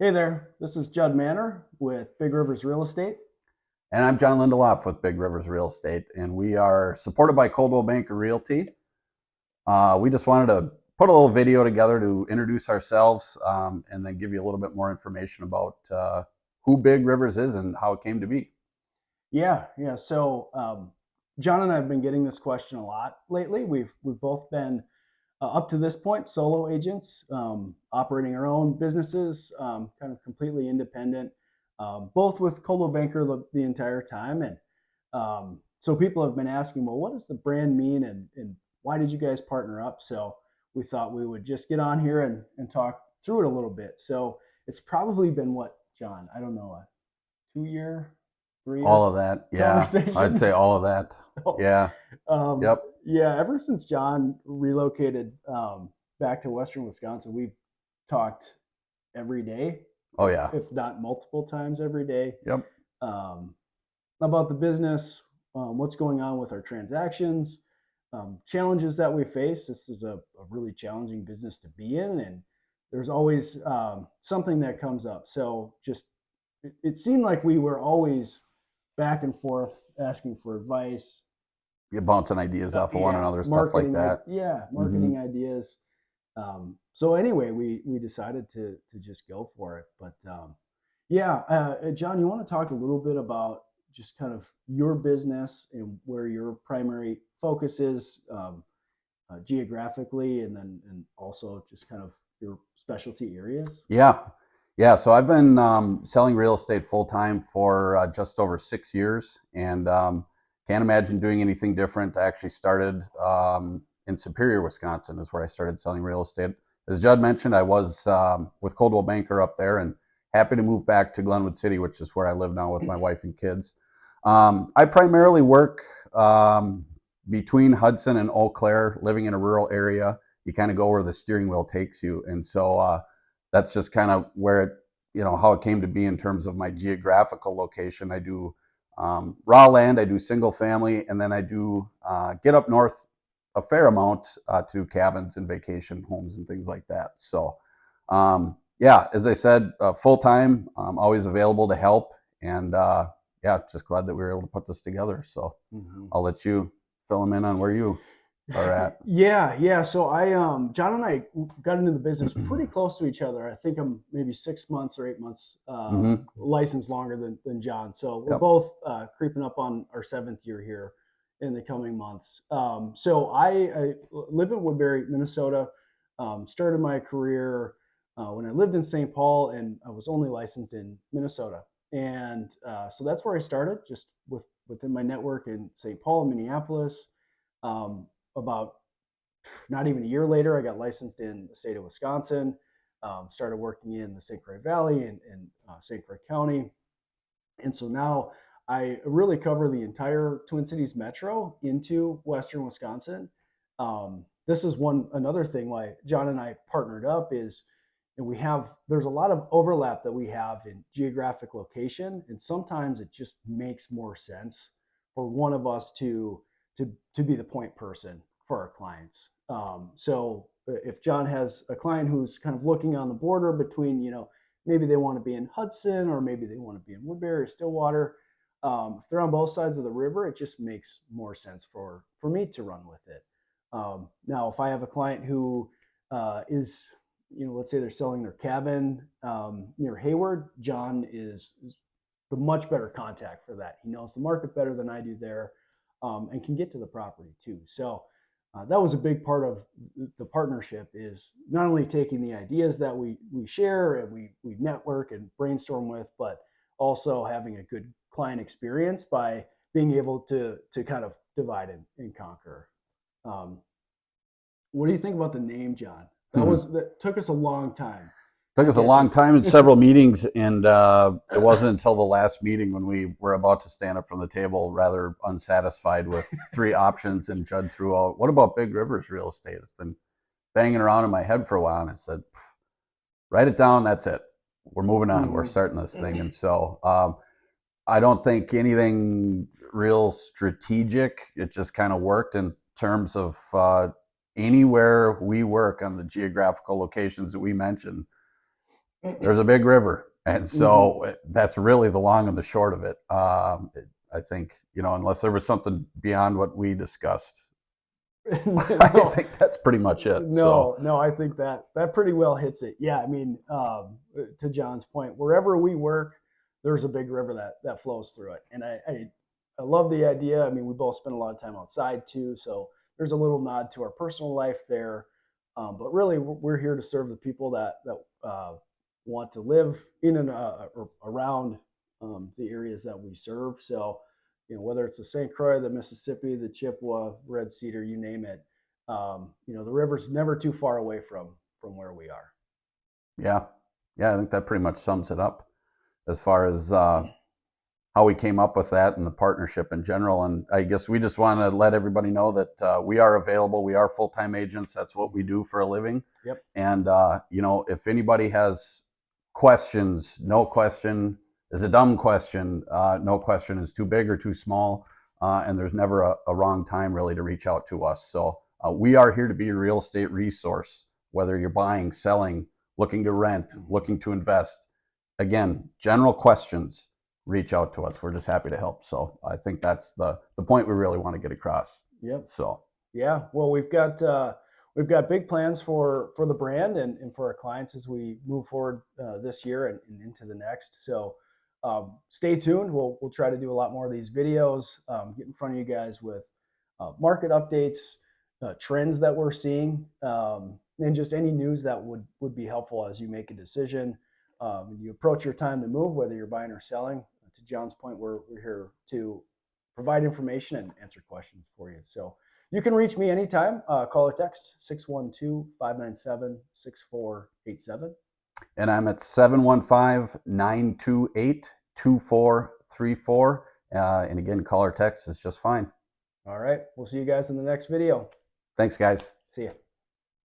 Hey there, this is Judd Manor with Big Rivers Real Estate. And I'm John Lindelof with Big Rivers Real Estate, and we are supported by Coldwell Banker Realty. We just wanted to put a little video together to introduce ourselves and then give you a little bit more information about who Big Rivers is and how it came to be. Yeah. John and I have been getting this question a lot lately. We've both been up to this point solo agents, operating our own businesses, kind of completely independent, both with Coldwell Banker the entire time. And so people have been asking, well, what does the brand mean, and why did you guys partner up? So we thought we would just get on here and talk through it a little bit. So it's probably been what, John? I don't know, a 2 year, 3 year All of that, yeah, I'd conversation. say all of that. So, Yeah, yep, yeah, ever since John relocated back to Western Wisconsin, we've talked every day, oh yeah, if not multiple times every day, yep. um, about the business, what's going on with our transactions, challenges that we face. This is a really challenging business to be in, and there's always something that comes up. So just it seemed like we were always back and forth asking for advice. You're bouncing ideas off of one Yeah, another, stuff like that. Hmm. marketing ideas. So anyway, we decided to just go for it. But John, you want to talk a little bit about just kind of your business and where your primary focus is, geographically, and also just kind of your specialty areas. Yeah, yeah. So I've been selling real estate full time for just over 6 years, and can't imagine doing anything different. I actually started in Superior, Wisconsin, is where I started selling real estate. As Judd mentioned, I was with Coldwell Banker up there, and happy to move back to Glenwood City, which is where I live now with my wife and kids. I primarily work between Hudson and Eau Claire, living in a rural area. You kind of go where the steering wheel takes you, and so that's just kind of where it, how it came to be in terms of my geographical location. I do raw land, I do single family, and then I do get up north a fair amount to cabins and vacation homes and things like that. So, yeah, as I said, full time, always available to help, and yeah, just glad that we were able to put this together. So, Mm-hmm. I'll let you fill them in on where you are at. Yeah. So John and I got into the business pretty close to each other. I think I'm maybe 6 months or 8 months Hmm. licensed longer than John. So we're Yep. both creeping up on our seventh year here in the coming months. I live in Woodbury, Minnesota. Started my career when I lived in St. Paul, and I was only licensed in Minnesota. And so that's where I started, just within my network in St. Paul, Minneapolis. Um, about not even a year later, I got licensed in the state of Wisconsin. Started working in the St. Croix Valley and St. Croix County, and so now I really cover the entire Twin Cities metro into Western Wisconsin. This is another thing why John and I partnered up is, and there's a lot of overlap that we have in geographic location, and sometimes it just makes more sense for one of us to be the point person for our clients. So if John has a client who's kind of looking on the border between, maybe they want to be in Hudson or maybe they want to be in Woodbury or Stillwater. If they're on both sides of the river, it just makes more sense for me to run with it. Now, if I have a client who is, let's say they're selling their cabin near Hayward, John is the much better contact for that. He knows the market better than I do there, and can get to the property too. So that was a big part of the partnership, is not only taking the ideas that we share and we network and brainstorm with, but also having a good client experience by being able to kind of divide and conquer. Um, what do you think about the name, John? That took us a long time Took to us a get long to. time and several meetings, and it wasn't until the last meeting when we were about to stand up from the table, rather unsatisfied with three options, and Judd threw out, "What about Big Rivers Real Estate?" It's been banging around in my head for a while, and I said, "Write it down. That's it. We're moving on. We're Mhm. starting this thing." And so I don't think anything real strategic. It just kind of worked in terms of anywhere we work on the geographical locations that we mentioned. there's a big river. And so that's really the long and the short of it. I think, unless there was something beyond what we discussed, I No, think that's pretty much it. So, no, I think that pretty well hits it. Yeah, I mean, to John's point, wherever we work, there's a big river that flows through it, and I love the idea. I mean, we both spend a lot of time outside too, so there's a little nod to our personal life there. But really, we're here to serve the people that want to live in and or around the areas that we serve. So, whether it's the St. Croix, the Mississippi, the Chippewa, Red Cedar, you name it, the river's never too far away from where we are. yeah. Yeah, I think that pretty much sums it up as far as how we came up with that and the partnership in general. And I guess we just want to let everybody know that we are available. We are full-time agents. That's what we do for a living. Yep. And, if anybody has questions, no question is a dumb question. No question is too big or too small. And there's never a wrong time really to reach out to us. So we are here to be a real estate resource, whether you're buying, selling, looking to rent, looking to invest. Again, general questions, reach out to us. We're just happy to help. So I think that's the point we really want to get across. Yep. So Yeah. Well, we've got big plans for the brand and for our clients as we move forward this year and into the next. So stay tuned. We'll try to do a lot more of these videos. Get in front of you guys with market updates, trends that we're seeing, and just any news that would be helpful as you make a decision. You approach your time to move, whether you're buying or selling. To John's point, we're here to provide information and answer questions for you. So you can reach me anytime. Call or text 612-597-6487. and I'm at 715-928-2434. And again, call or text is just fine. All right. We'll see you guys in the next video. Thanks, guys. See ya.